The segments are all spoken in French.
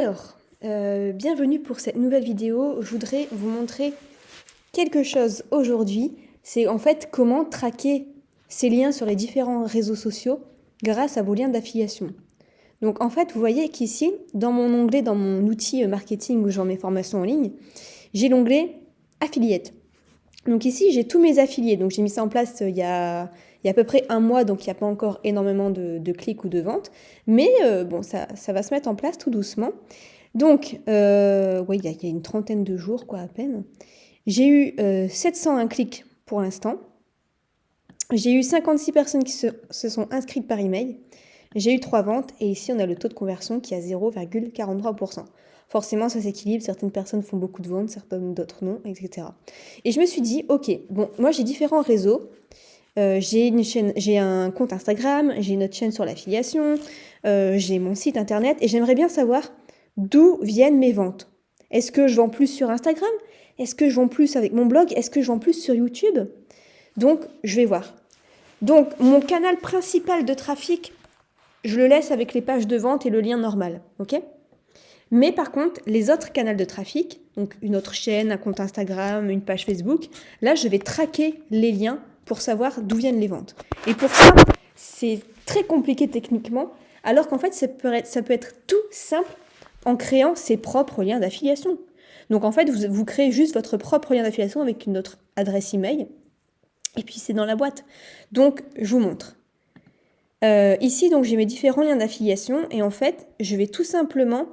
Alors, bienvenue pour cette nouvelle vidéo. Je voudrais vous montrer quelque chose aujourd'hui. C'est en fait comment traquer ces liens sur les différents réseaux sociaux grâce à vos liens d'affiliation. Donc en fait, vous voyez qu'ici, dans mon onglet, dans mon outil marketing où je vends mes formations en ligne, j'ai l'onglet Affiliate. Donc ici, j'ai tous mes affiliés. Donc j'ai mis ça en place il y a à peu près un mois, donc il n'y a pas encore énormément de clics ou de ventes. Mais bon, ça va se mettre en place tout doucement. Donc, oui, il y a une trentaine de jours, quoi, à peine. J'ai eu 701 clics pour l'instant. J'ai eu 56 personnes qui se sont inscrites par email. J'ai eu 3 ventes et ici, on a le taux de conversion qui est à 0,43%. Forcément, ça s'équilibre. Certaines personnes font beaucoup de ventes, certaines d'autres non, etc. Et je me suis dit, ok, bon, moi j'ai différents réseaux. J'ai un compte Instagram, j'ai une autre chaîne sur l'affiliation, j'ai mon site internet et j'aimerais bien savoir d'où viennent mes ventes. Est-ce que je vends plus sur Instagram? Est-ce que je vends plus avec mon blog? Est-ce que je vends plus sur YouTube? Donc, je vais voir. Donc, mon canal principal de trafic, je le laisse avec les pages de vente et le lien normal, ok? Mais par contre, les autres canaux de trafic, donc une autre chaîne, un compte Instagram, une page Facebook, là, je vais traquer les liens pour savoir d'où viennent les ventes. Et pour ça, c'est très compliqué techniquement, alors qu'en fait, ça peut être tout simple en créant ses propres liens d'affiliation. Donc en fait, vous créez juste votre propre lien d'affiliation avec une autre adresse email, et puis c'est dans la boîte. Donc, je vous montre. Ici, donc, j'ai mes différents liens d'affiliation, et en fait, je vais tout simplement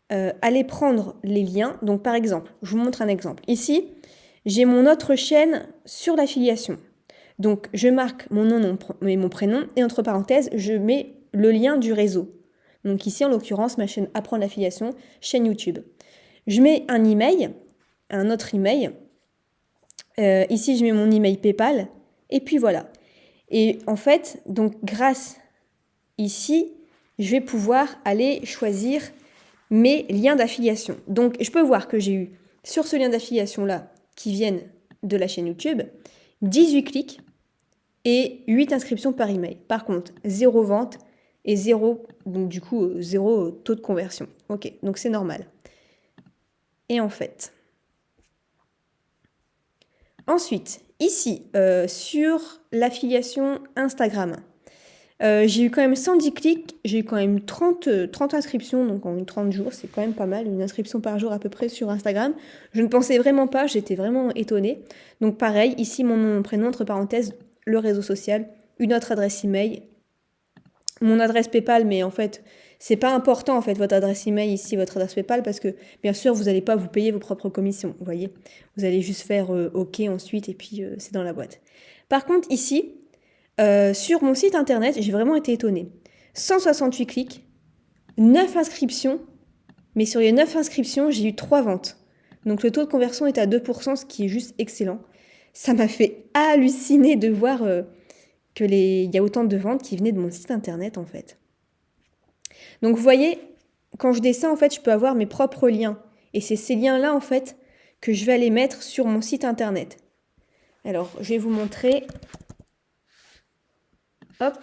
aller prendre les liens. Donc par exemple, je vous montre un exemple. Ici, j'ai mon autre chaîne sur l'affiliation. Donc je marque mon nom et mon prénom et entre parenthèses, je mets le lien du réseau. Donc ici, en l'occurrence, ma chaîne Apprendre l'affiliation, chaîne YouTube. Je mets un email, un autre email. Ici, je mets mon email PayPal. Et puis voilà. Et en fait, donc grâce ici, je vais pouvoir aller choisir mes liens d'affiliation. Donc, je peux voir que j'ai eu sur ce lien d'affiliation-là, qui viennent de la chaîne YouTube, 18 clics et 8 inscriptions par email. Par contre, 0 vente et 0, donc du coup, 0 taux de conversion. Ok, donc c'est normal. Et en fait, ensuite, ici, sur l'affiliation Instagram, j'ai eu quand même 110 clics, j'ai eu quand même 30 inscriptions, donc en 30 jours, c'est quand même pas mal, une inscription par jour à peu près sur Instagram. Je ne pensais vraiment pas, j'étais vraiment étonnée. Donc pareil, ici mon nom, mon prénom, entre parenthèses, le réseau social, une autre adresse email, mon adresse PayPal, mais en fait, c'est pas important en fait votre adresse email ici, votre adresse PayPal, parce que bien sûr, vous n'allez pas vous payer vos propres commissions, vous voyez. Vous allez juste faire OK ensuite et puis c'est dans la boîte. Par contre, ici, sur mon site internet, j'ai vraiment été étonnée. 168 clics, 9 inscriptions, mais sur les 9 inscriptions, j'ai eu 3 ventes. Donc le taux de conversion est à 2%, ce qui est juste excellent. Ça m'a fait halluciner de voir qu'il y a autant de ventes qui venaient de mon site internet en fait. Donc vous voyez, quand je descends, en fait, je peux avoir mes propres liens. Et c'est ces liens-là, en fait, que je vais aller mettre sur mon site internet. Alors, je vais vous montrer. Hop.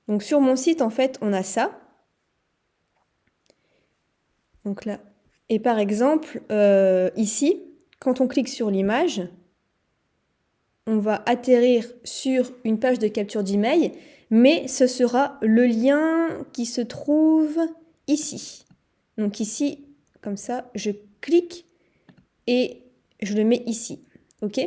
Donc sur mon site, en fait, on a ça. Donc là. Et par exemple, ici, quand on clique sur l'image, on va atterrir sur une page de capture d'email, mais ce sera le lien qui se trouve ici. Donc ici, comme ça, je clique et je le mets ici. OK ?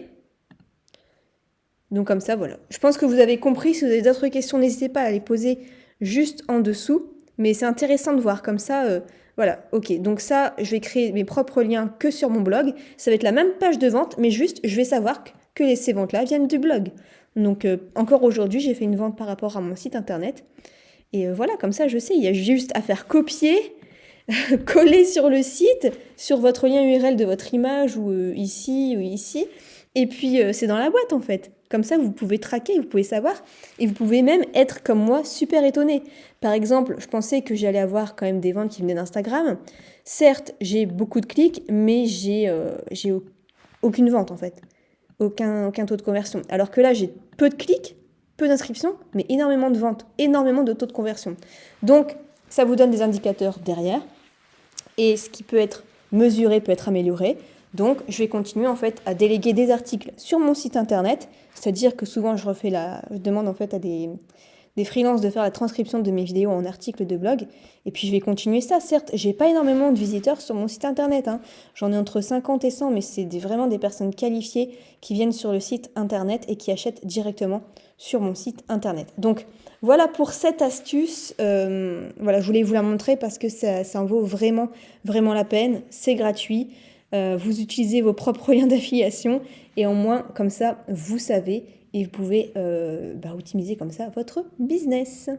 Donc comme ça, voilà. Je pense que vous avez compris. Si vous avez d'autres questions, n'hésitez pas à les poser juste en dessous. Mais c'est intéressant de voir comme ça. Voilà, ok. Donc ça, je vais créer mes propres liens que sur mon blog. Ça va être la même page de vente, mais juste, je vais savoir que ces ventes-là viennent du blog. Donc encore aujourd'hui, j'ai fait une vente par rapport à mon site internet. Et voilà, comme ça, je sais. Il y a juste à faire copier, coller sur le site, sur votre lien URL de votre image ou ici. Et puis, c'est dans la boîte, en fait. Comme ça, vous pouvez traquer, vous pouvez savoir. Et vous pouvez même être, comme moi, super étonné. Par exemple, je pensais que j'allais avoir quand même des ventes qui venaient d'Instagram. Certes, j'ai beaucoup de clics, mais j'ai aucune vente, en fait. Aucun taux de conversion. Alors que là, j'ai peu de clics, peu d'inscriptions, mais énormément de ventes, énormément de taux de conversion. Donc, Ça vous donne des indicateurs derrière. Et ce qui peut être mesuré peut être amélioré. Donc, je vais continuer en fait à déléguer des articles sur mon site internet. C'est-à-dire que souvent, je demande en fait à des freelances de faire la transcription de mes vidéos en articles de blog. Et puis, je vais continuer ça. Certes, j'ai pas énormément de visiteurs sur mon site internet, hein. J'en ai entre 50 et 100, mais c'est vraiment des personnes qualifiées qui viennent sur le site internet et qui achètent directement sur mon site internet. Donc, voilà pour cette astuce. Voilà, je voulais vous la montrer parce que ça en vaut vraiment, vraiment la peine. C'est gratuit. Vous utilisez vos propres liens d'affiliation et au moins, comme ça, vous savez et vous pouvez optimiser comme ça votre business.